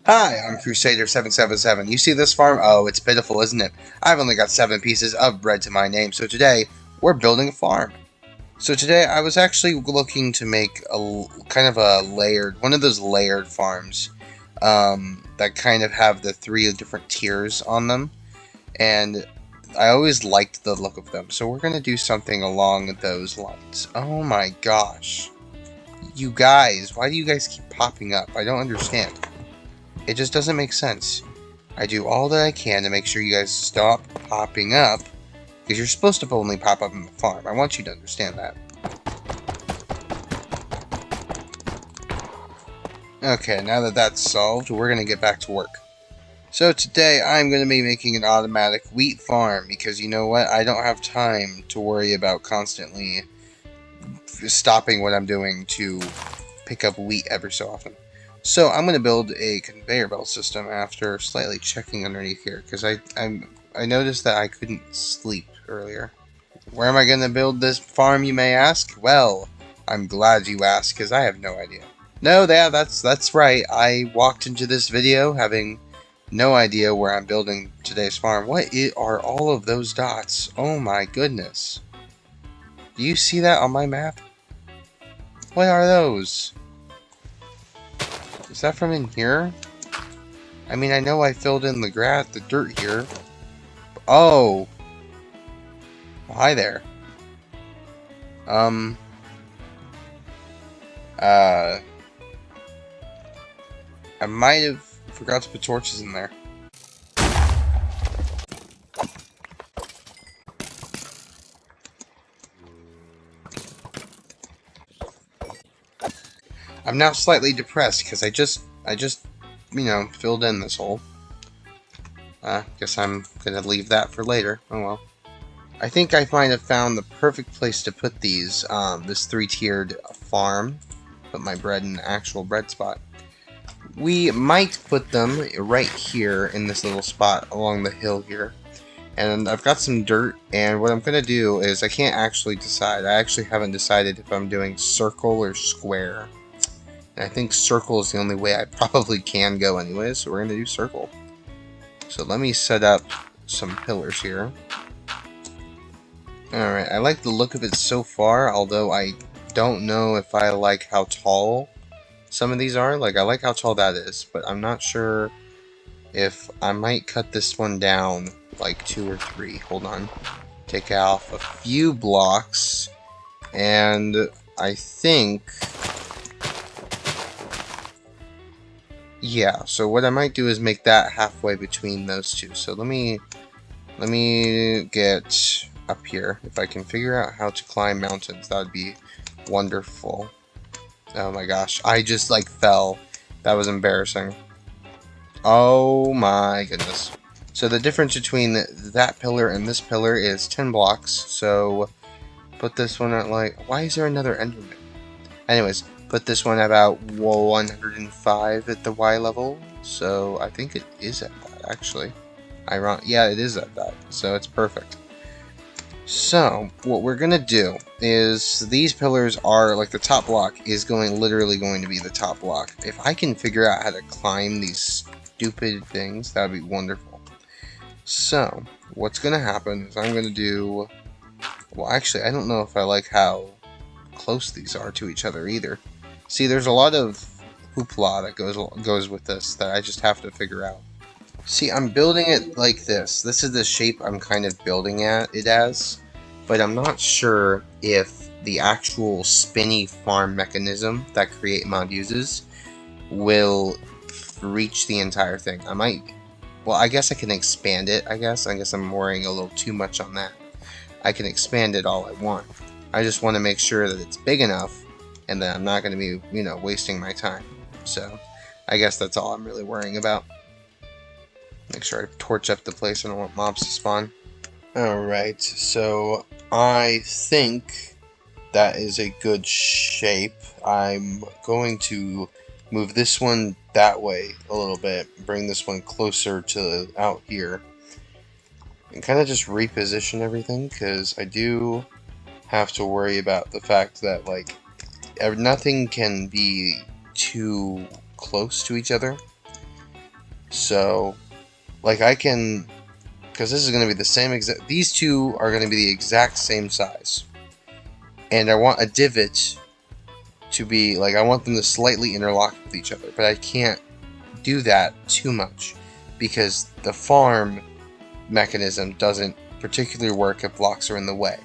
Hi, I'm Crusader777. You see this farm? Oh, it's pitiful, isn't it? I've only got 7 pieces of bread to my name, so today we're building a farm. So today I was actually looking to make a kind of a layered, one of those layered farms that kind of have the 3 different tiers on them, and I always liked the look of them. So we're going to do something along those lines. Oh my gosh. You guys, why do you guys keep popping up? I don't understand. It just doesn't make sense. I do all that I can to make sure you guys stop popping up, because you're supposed to only pop up in the farm. I want you to understand that. Okay, now that that's solved, we're going to get back to work. So today I'm going to be making an automatic wheat farm, because you know what? I don't have time to worry about constantly stopping what I'm doing to pick up wheat every so often. So I'm going to build a conveyor belt system after slightly checking underneath here, because I noticed that I couldn't sleep earlier. Where am I going to build this farm, you may ask? Well, I'm glad you asked, because I have no idea. No, that's right. I walked into this video having no idea where I'm building today's farm. What are all of those dots? Oh my goodness. Do you see that on my map? What are those? Is that from in here? I mean, I know I filled in the dirt here. Oh! Well, hi there. I might have forgot to put torches in there. I'm now slightly depressed because I just, filled in this hole. Guess I'm gonna leave that for later. Oh well. I think I might have found the perfect place to put these, this 3-tiered farm. Put my bread in the actual bread spot. We might put them right here in this little spot along the hill here. And I've got some dirt, and what I'm gonna do is I can't actually decide. I actually haven't decided if I'm doing circle or square. And I think circle is the only way I probably can go anyways, so we're going to do circle. So let me set up some pillars here. Alright, I like the look of it so far, although I don't know if I like how tall some of these are. Like, I like how tall that is, but I'm not sure if I might cut this one down like 2 or 3. Hold on. Take off a few blocks, and I think... yeah, so what I might do is make that halfway between those two. So let me get up here. If I can figure out how to climb mountains, that would be wonderful. Oh my gosh, I just like fell. That was embarrassing. Oh my goodness. So the difference between that pillar and this pillar is 10 blocks. So put this one at like, why is there another Enderman? Anyways, put this one about 105 at the Y level, so I think it is at that, actually. Yeah, it is at that, so it's perfect. So, what we're gonna do is, these pillars are, like, the top block is literally going to be the top block. If I can figure out how to climb these stupid things, that would be wonderful. So, what's gonna happen is I'm gonna do, well, actually, I don't know if I like how close these are to each other either. See, there's a lot of hoopla that goes with this that I just have to figure out. See, I'm building it like this. This is the shape I'm kind of building it as, but I'm not sure if the actual spinny farm mechanism that Create mod uses will reach the entire thing. Well, I guess I can expand it, I guess I'm worrying a little too much on that. I can expand it all I want. I just want to make sure that it's big enough and that I'm not going to be, wasting my time. So, I guess that's all I'm really worrying about. Make sure I torch up the place. I don't want mobs to spawn. Alright, so I think that is a good shape. I'm going to move this one that way a little bit, bring this one closer to out here, and kind of just reposition everything, because I do have to worry about the fact that, like, nothing can be too close to each other. So, like I can, because this is going to be the same exact, these two are going to be the exact same size. And I want a divot to be, like I want them to slightly interlock with each other, but I can't do that too much because the farm mechanism doesn't particularly work if blocks are in the way.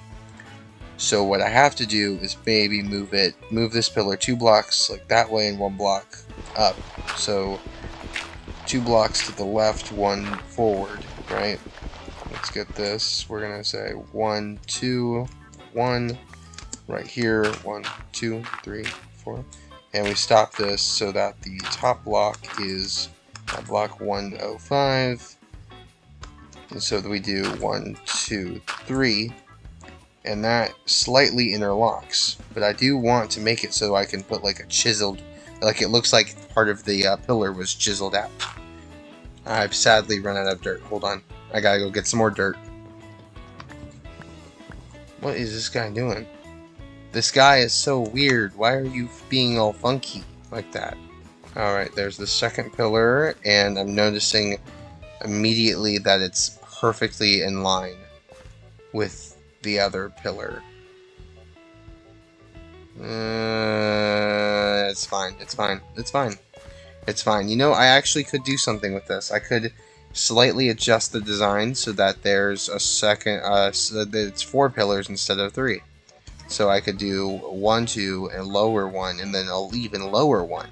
So what I have to do is maybe move this pillar 2 blocks like that way and 1 block up. So 2 blocks to the left, 1 forward, right? Let's get this. We're gonna say 1, 2, 1 right here, 1, 2, 3, 4, and we stop this so that the top block is block 105, and so that we do 1, 2, 3, and that slightly interlocks. But I do want to make it so I can put like a chiseled, like it looks like part of the pillar was chiseled out. I've sadly run out of dirt. Hold on, I gotta go get some more dirt. What is this guy doing? This guy is so weird. Why are you being all funky like that? Alright, there's the second pillar, and I'm noticing immediately that it's perfectly in line with the other pillar. It's fine. It's fine. It's fine. It's fine. You know, I actually could do something with this. I could slightly adjust the design so that there's a second, so that it's 4 pillars instead of 3. So I could do 1, 2, and lower 1, and then I'll even lower 1.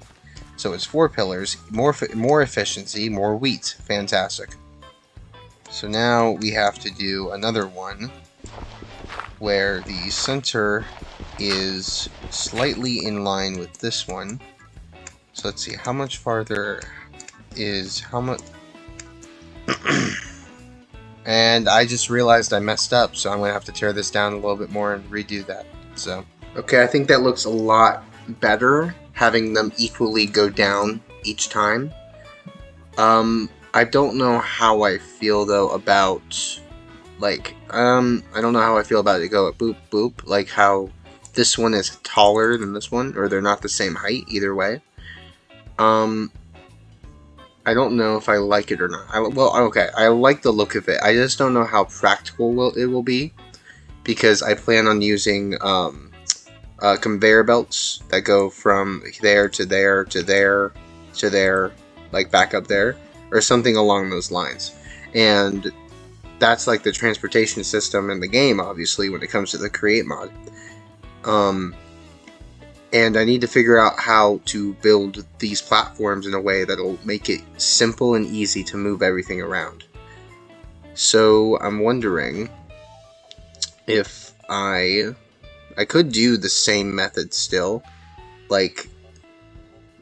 So it's 4 pillars, more efficiency, more wheat. Fantastic. So now we have to do another one where the center is slightly in line with this one. So let's see, how much farther is how much. And I just realized I messed up, so I'm going to have to tear this down a little bit more and redo that. So, okay, I think that looks a lot better, having them equally go down each time. I don't know how I feel, though, about, like, I don't know how I feel about it go at boop, boop, like how this one is taller than this one, or they're not the same height, either way. I don't know if I like it or not. Well, okay, I like the look of it. I just don't know how practical it will be, because I plan on using conveyor belts that go from there to there to there to there, like back up there, or something along those lines. And that's like the transportation system in the game, obviously, when it comes to the Create mod. And I need to figure out how to build these platforms in a way that'll make it simple and easy to move everything around. So I'm wondering if I could do the same method still, like,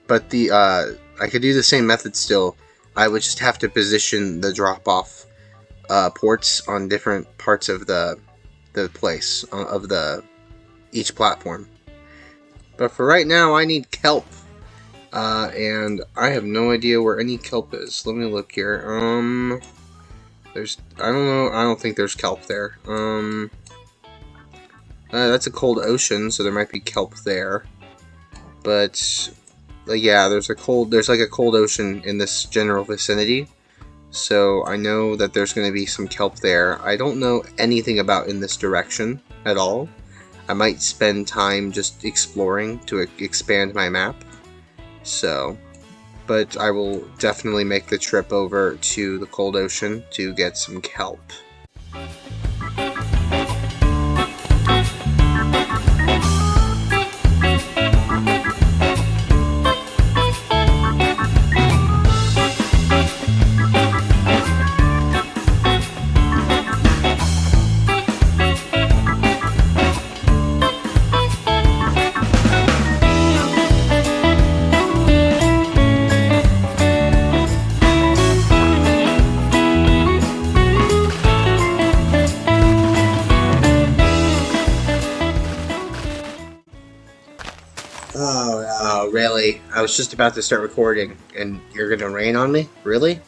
but I could do the same method still. I would just have to position the drop-off ports on different parts of the place of each platform. But for right now, I need kelp, and I have no idea where any kelp is. Let me look here. I don't know. I don't think there's kelp there. That's a cold ocean, so there might be kelp there. But yeah, there's like a cold ocean in this general vicinity. So I know that there's going to be some kelp there. I don't know anything about in this direction at all. I might spend time just exploring to expand my map. So, but I will definitely make the trip over to the cold ocean to get some kelp. Oh, really? I was just about to start recording, and you're gonna rain on me? Really?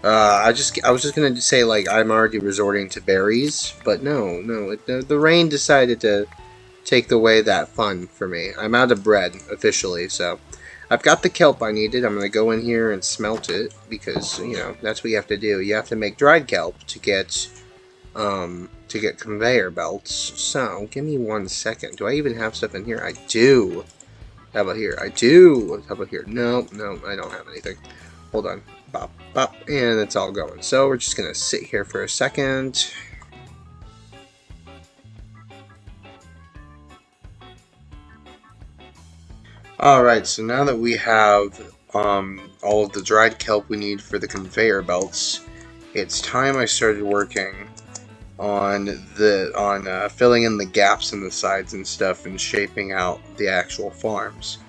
I was just gonna say, like, I'm already resorting to berries, but no, the rain decided to take away that fun for me. I'm out of bread, officially, so I've got the kelp I needed. I'm going to go in here and smelt it because, you know, that's what you have to do. You have to make dried kelp to get conveyor belts. So, give me 1 second. Do I even have stuff in here? I do. How about here? I do. How about here? No, I don't have anything. Hold on. Bop, bop, and it's all going. So, we're just going to sit here for a second. Alright, so now that we have all of the dried kelp we need for the conveyor belts, it's time I started working on filling in the gaps in the sides and stuff and shaping out the actual farms.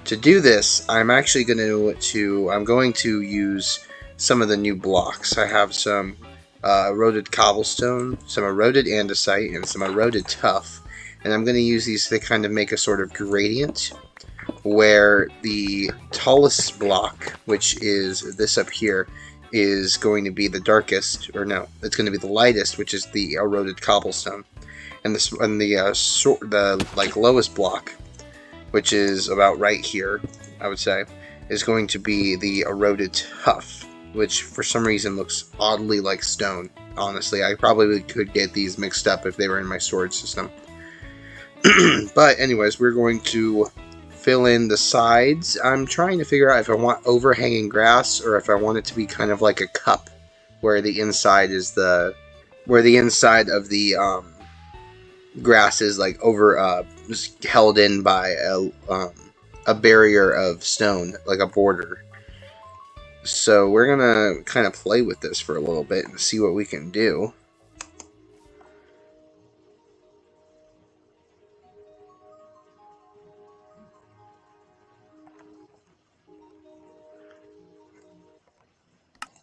To do this, I'm actually going to use some of the new blocks. I have some eroded cobblestone, some eroded andesite, and some eroded tuff, and I'm going to use these to kind of make a sort of gradient, where the tallest block, which is this up here, is going to be the darkest, or no, it's going to be the lightest, which is the eroded cobblestone, and the like lowest block, which is about right here, I would say, is going to be the eroded tuff, which for some reason looks oddly like stone. Honestly, I probably could get these mixed up if they were in my storage system. But anyways, we're going to fill in the sides. I'm trying to figure out if I want overhanging grass or if I want it to be kind of like a cup, where the inside is where the inside of the grass is like over just held in by a barrier of stone, like a border. So we're gonna kind of play with this for a little bit and see what we can do.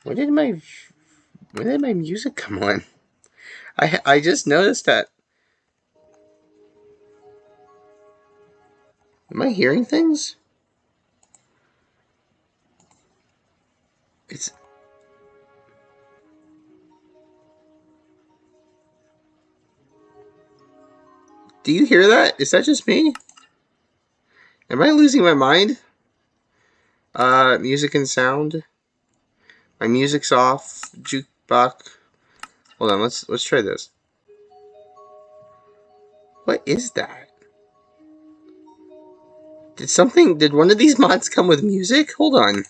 When did my music come on? I just noticed that. Am I hearing things? Do you hear that? Is that just me? Am I losing my mind? Music and sound. My music's off. Jukebox. Hold on, let's try this. What is that? Did one of these mods come with music? Hold on.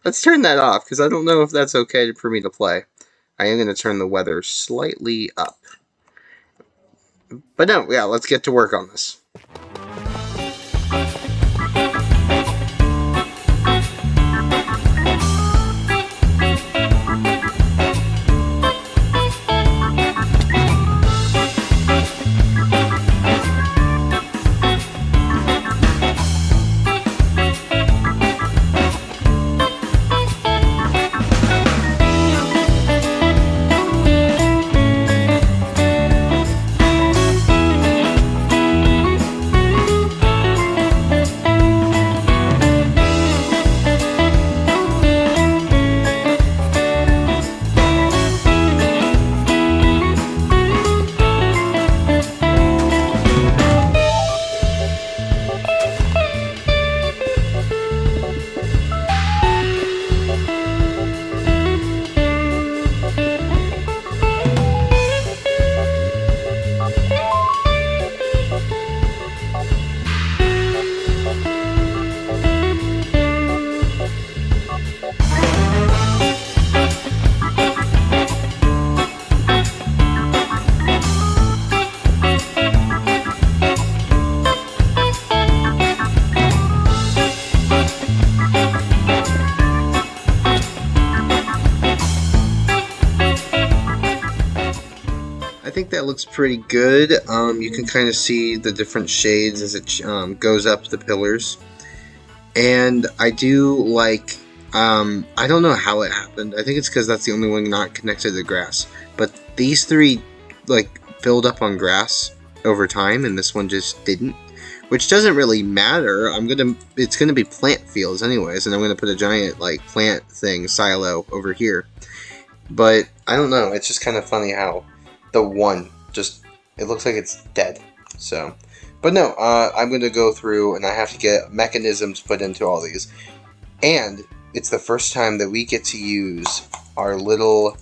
Let's turn that off, because I don't know if that's okay for me to play. I am going to turn the weather slightly up. But no, yeah, let's get to work on this. I think that looks pretty good. You can kind of see the different shades as it goes up the pillars. And I do like, I don't know how it happened. I think it's because that's the only one not connected to the grass. But these three, like, filled up on grass over time, and this one just didn't. Which doesn't really matter. It's gonna be plant fields anyways, and I'm gonna put a giant, like, plant thing, silo, over here. But, I don't know, it's just kind of funny how the one just, it looks like it's dead. So, But no, I'm going to go through and I have to get mechanisms put into all these. And it's the first time that we get to use our little,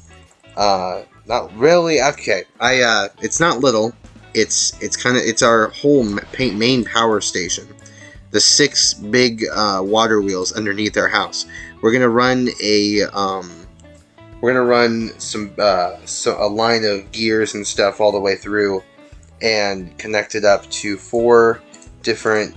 not really, okay, it's not little, it's our whole main power station. The 6 big water wheels underneath our house. We're gonna run a line of gears and stuff all the way through, and connect it up to 4 different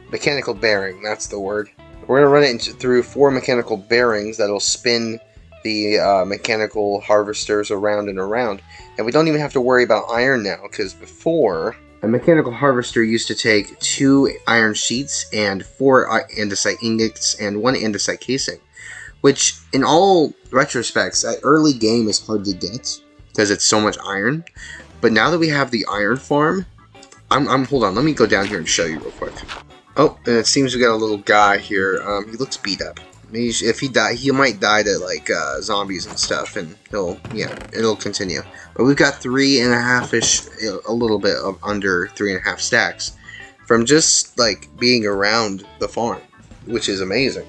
mechanical bearing. That's the word. We're gonna run it through 4 mechanical bearings that'll spin the mechanical harvesters around and around, and we don't even have to worry about iron now, because before, a mechanical harvester used to take 2 iron sheets and 4 andesite ingots and 1 andesite casing, which in all retrospects at early game is hard to get because it's so much iron. But now that we have the iron farm, hold on, let me go down here and show you real quick. Oh, and it seems we got a little guy here. He looks beat up. Maybe if he die, he might die to like zombies and stuff, and it'll continue. But we've got 3.5-ish, a little bit of under 3.5 stacks from just like being around the farm, which is amazing.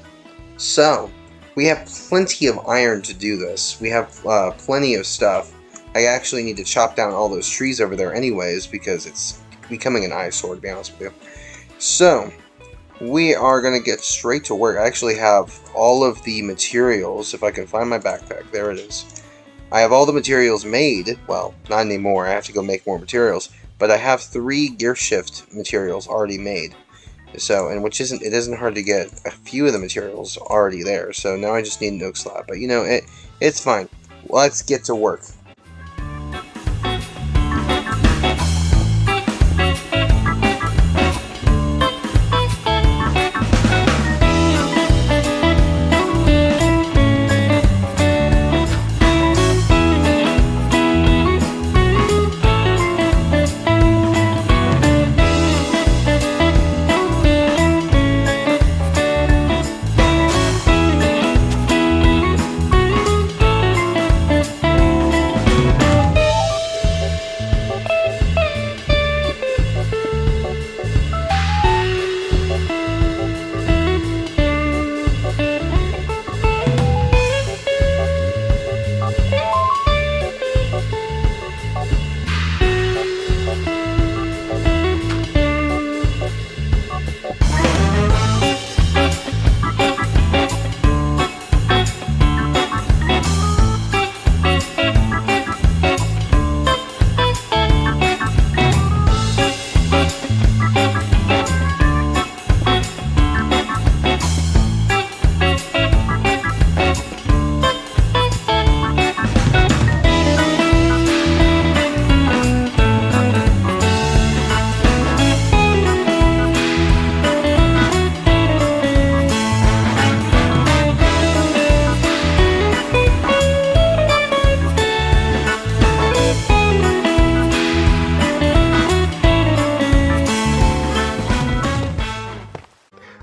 So we have plenty of iron to do this. We have plenty of stuff. I actually need to chop down all those trees over there anyways, because it's becoming an eyesore, to be honest with you. So we are going to get straight to work. I actually have all of the materials. If I can find my backpack, there it is. I have all the materials made. Well, not anymore. I have to go make more materials. But I have 3 gear shift materials already made. So, and it isn't hard to get a few of the materials already there. So now I just need an oak slab. But you know, it's fine. Let's get to work.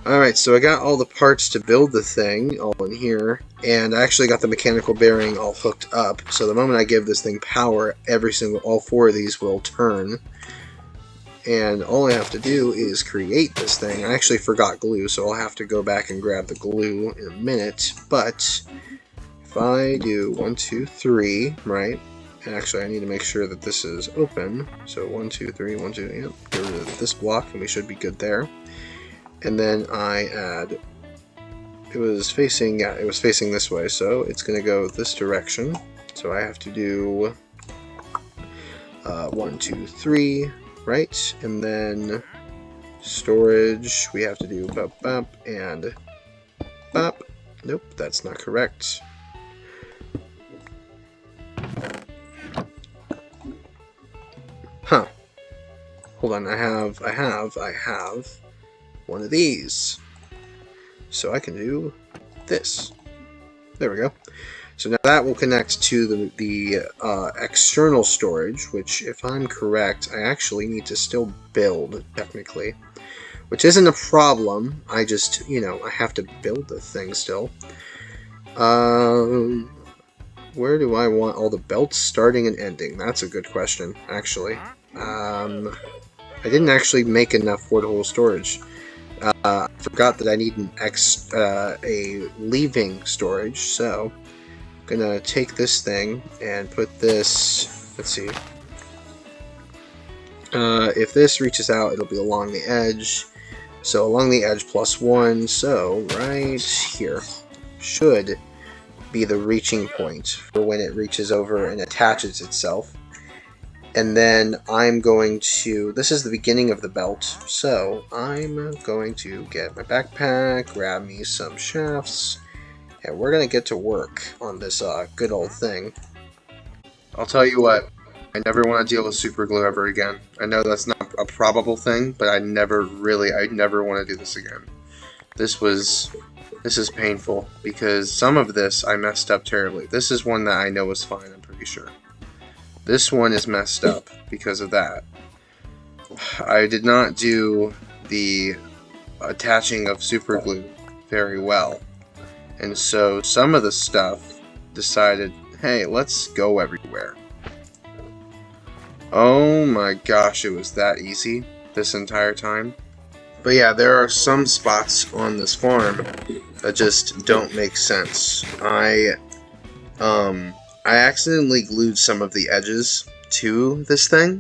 Alright, so I got all the parts to build the thing all in here, and I actually got the mechanical bearing all hooked up, so the moment I give this thing power, all 4 of these will turn. And all I have to do is create this thing. I actually forgot glue, so I'll have to go back and grab the glue in a minute, but if I do 1, 2, 3, right? And actually I need to make sure that this is open, so 1, 2, 3, 1, 2, yep, get rid of this block and we should be good there. And then I add, it was facing this way, so it's going to go this direction. So I have to do 1, 2, 3, right? And then storage, we have to do bop, bop, and bop. Nope, that's not correct. Huh. Hold on, I have one of these. So I can do this. There we go. So now that will connect to the external storage, which, if I'm correct, I actually need to still build, technically. Which isn't a problem. I just, you know, I have to build the thing still. Where do I want all the belts starting and ending? That's a good question, actually. I didn't actually make enough portable storage. I forgot that I need a leaving storage, so I'm gonna take this thing and put this, let's see, if this reaches out, it'll be along the edge, so along the edge +1, so right here should be the reaching point for when it reaches over and attaches itself. And then I'm going to, this is the beginning of the belt, so I'm going to get my backpack, grab me some shafts, and we're going to get to work on this good old thing. I'll tell you what, I never want to deal with super glue ever again. I know that's not a probable thing, but I never want to do this again. This is painful, because some of this I messed up terribly. This is one that I know is fine, I'm pretty sure. This one is messed up because of that. I did not do the attaching of super glue very well. And so some of the stuff decided, hey, let's go everywhere. Oh my gosh, it was that easy this entire time. But yeah, there are some spots on this farm that just don't make sense. I accidentally glued some of the edges to this thing,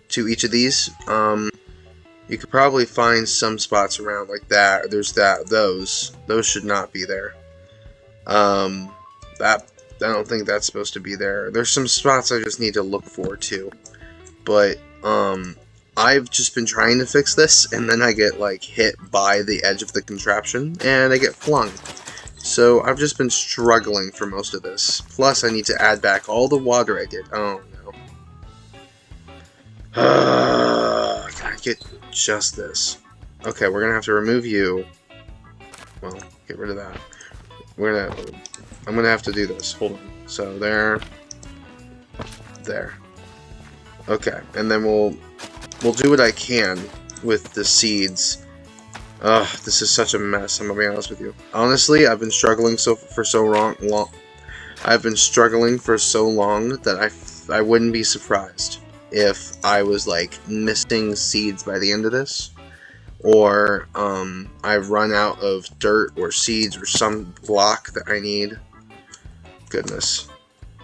to each of these. You could probably find some spots around like that. There's those should not be there. I don't think that's supposed to be there. There's some spots I just need to look for too. But I've just been trying to fix this, and then I get like hit by the edge of the contraption, and I get flung. So I've just been struggling for most of this. Plus I need to add back all the water I did. Oh no. Can I get just this? Okay, we're gonna have to remove you. Well, get rid of that. I'm gonna have to do this. Hold on. So there. Okay, and then we'll do what I can with the seeds. Ugh, this is such a mess, I'm gonna be honest with you. Honestly, I've been struggling for so long that I wouldn't be surprised if I was like missing seeds by the end of this, or I've run out of dirt or seeds or some block that I need. Goodness.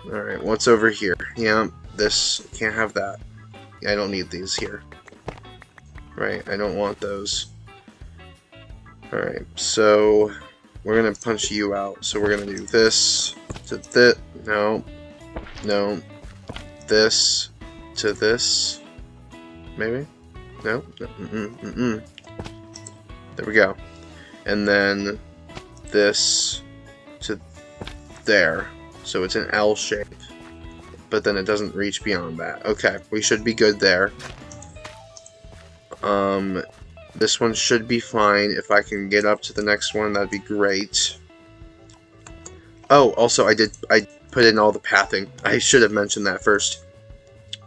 Alright, what's over here? Yeah, this, can't have that. I don't need these here. Right, I don't want those. Alright, so we're gonna punch you out. So we're gonna do this to this. No. This to this. Maybe? No? There we go. And then this to there. So it's an L shape. But then it doesn't reach beyond that. Okay, we should be good there. This one should be fine. If I can get up to the next one, that'd be great. Oh, also I put in all the pathing. I should have mentioned that first.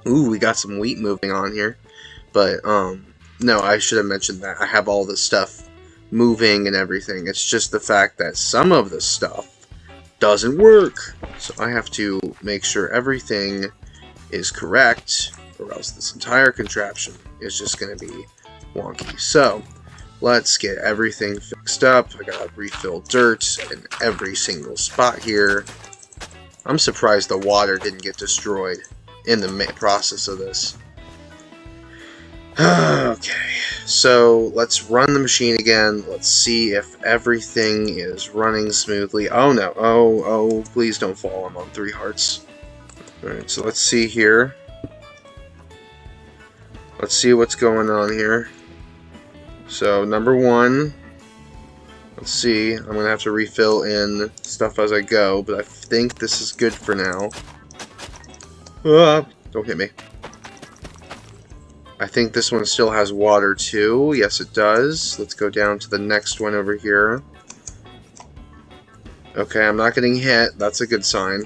Ooh, we got some wheat moving on here. But, no, I should have mentioned that. I have all this stuff moving and everything. It's just the fact that some of the stuff doesn't work. So I have to make sure everything is correct, or else this entire contraption is just going to be wonky. So let's get everything fixed up. I gotta refill dirt in every single spot here. I'm surprised the water didn't get destroyed in the process of this. Okay, so let's run the machine again. Let's see if everything is running smoothly. Oh no, oh, please don't fall. I'm on 3 hearts. Alright, so let's see here. Let's see what's going on here. So, number 1, let's see, I'm going to have to refill in stuff as I go, but I think this is good for now. Don't hit me. I think this one still has water too. Yes, it does. Let's go down to the next one over here. Okay, I'm not getting hit. That's a good sign.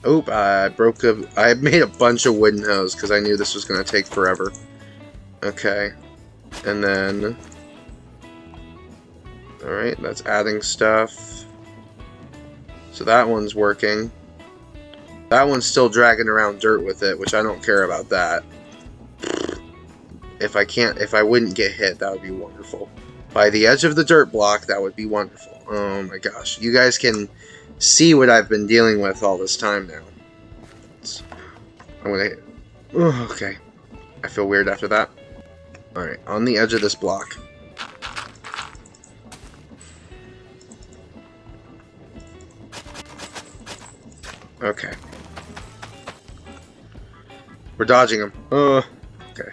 Oop, I made a bunch of wooden hose because I knew this was going to take forever. Okay. And then, alright, that's adding stuff. So that one's working. That one's still dragging around dirt with it, which I don't care about that. if I wouldn't get hit, that would be wonderful. By the edge of the dirt block, that would be wonderful. Oh my gosh. You guys can see what I've been dealing with all this time now. I'm gonna hit. Oh, okay. I feel weird after that. Alright, on the edge of this block. Okay. We're dodging him. Okay.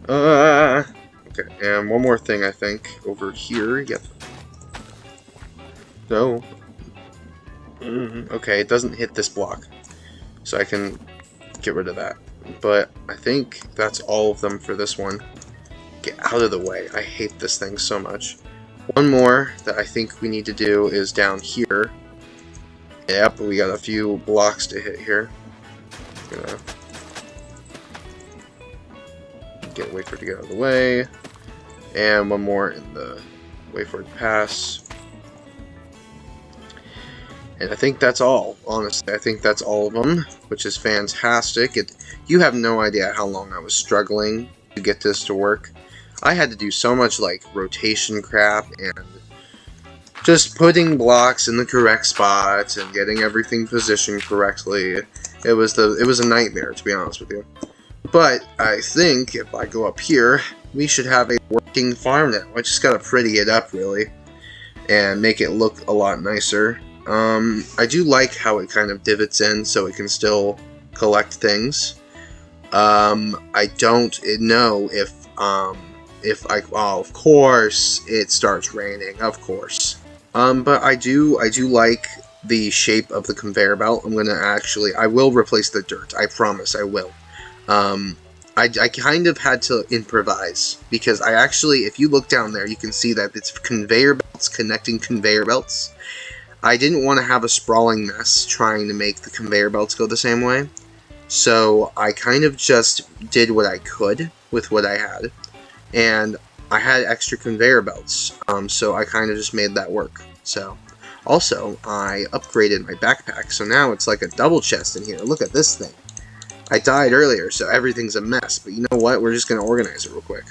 Okay, and one more thing, I think. Over here, yep. No. Okay, it doesn't hit this block. So I can get rid of that. But I think that's all of them for this one. Get out of the way. I hate this thing so much. One more that I think we need to do is down here. Yep, we got a few blocks to hit here. Gonna wait for it to get out of the way. And one more in the wait for it to pass. And I think that's all, honestly. I think that's all of them, which is fantastic. You have no idea how long I was struggling to get this to work. I had to do so much, like, rotation crap and just putting blocks in the correct spots and getting everything positioned correctly. It was a nightmare, to be honest with you. But I think if I go up here, we should have a working farm now. I just gotta pretty it up, really, and make it look a lot nicer. I do like how it kind of divots in so it can still collect things. I don't know if oh, of course it starts raining, of course. But I do like the shape of the conveyor belt. I will replace the dirt. I promise I will. I kind of had to improvise because if you look down there, you can see that it's conveyor belts connecting conveyor belts. I didn't want to have a sprawling mess trying to make the conveyor belts go the same way. So I kind of just did what I could with what I had. And I had extra conveyor belts, so I kind of just made that work. So, also, I upgraded my backpack, so now it's like a double chest in here. Look at this thing. I died earlier, so everything's a mess, but you know what? We're just going to organize it real quick.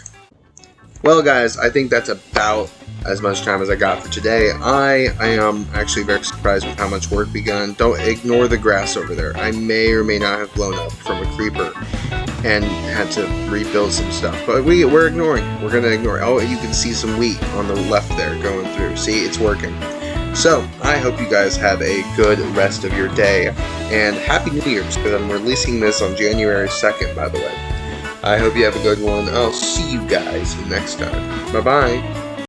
Well, guys, I think that's about as much time as I got for today. I am actually very surprised with how much work we got. Don't ignore the grass over there. I may or may not have blown up from a creeper and had to rebuild some stuff, but we're ignoring. We're gonna ignore it. Oh, you can see some wheat on the left there going through. See, it's working. So I hope you guys have a good rest of your day, and Happy New Year's, because I'm releasing this on January 2nd, by the way. I hope you have a good one. I'll see you guys next time. Bye bye.